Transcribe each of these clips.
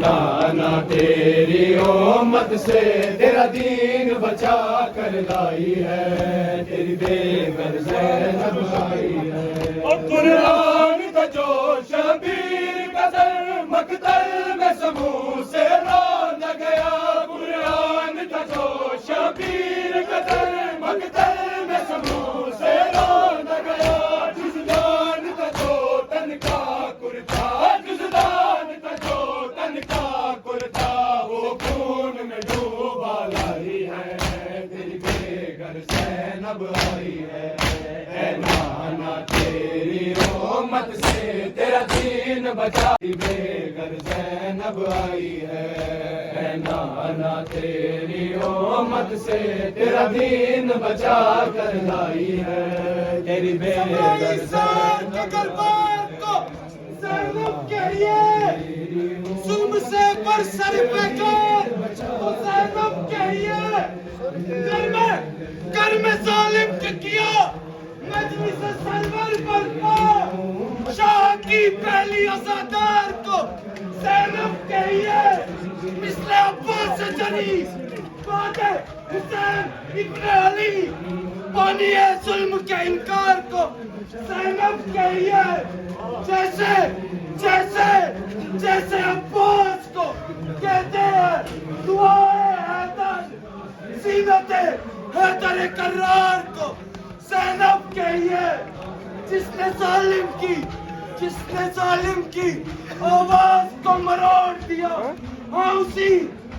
نانا تیری امت سے تیرا دین بچا کر لائی ہے، تیری بے گھر زینب آئی ہے۔ اور قرآن کا جو شبیر قدر مقتل میں سموں سے روند گیا، قرآن کا جو شبیر قدر مقتل میں سموں سے روند گیا، جزدان کا جو تن کا کرتا، جزدان کا جو تن کا کرتا، وہ خون میں ڈوبا لائی ہے، تیری بے گھر زینب آئی ہے۔ اے نانا تیری امت سے تیرا دین بچا، بے گھر زینب آئی ہے۔ اے نانا تیری امت سے تیرا دین بچا کر لائی ہے، تیری بے گھر زینب زینب کہیے ظلم سے پر سر پہ کر، زینب کہیے گھر میں ظالم کے کیا، مجلس سرور پر پا شاہ کی پہلی عزادار کو، زینب کہیے مثل عباس جری بعد حسین ابن علی بانی ہے ظلم کے انکار کو، زینب کہیے جیسے عباس کو کہتے ہیں دعائے حیدر، زینت حیدر کرار کو، زینب کہیے جس نے ظالم کی آواز کو مروڑ دیا، ہاں اسی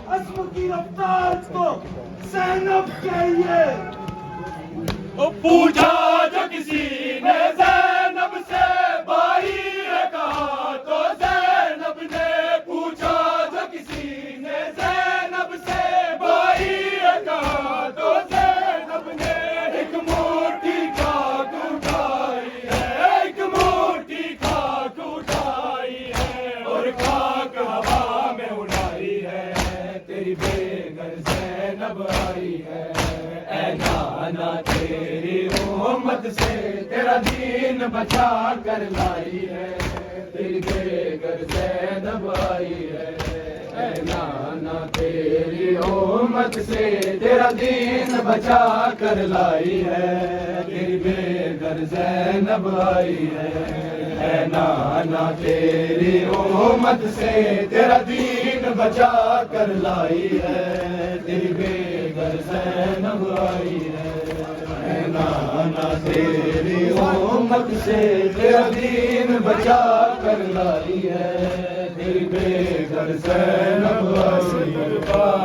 عزم کی رفتار کو، زینب کہیے۔ پوچھا جو کسی نے زینب سے بھائی ہے کہا، تو زینب نے پوچھا جو کسی نے زینب سے بھائی ہے کہا، تو زینب نے ایک موٹی خاک اٹھائی ہے، ایک موٹی خاک اٹھائی ہے، اور خاک ہوا میں اڑائی ہے، تیری بے گھر زینب آئی ہے۔ اے نانا تیری امت سے تیرا دین بچا کر لائی ہے، تیری بے گھر زینب آئی ہے۔ اے نانا تیری امت سے تیرا دین بچا کر لائی ہے، تیری بے گھر زینب آئی ہے۔ اے نانا تیری امت سے تیرا دین بچا کر لائی ہے، تیری بے گھر زینب آئی ہے۔ اے نانا تیری امت سے تیرا دین بچا کر لائی ہے، تیری بے گھر زینب آئی ہے۔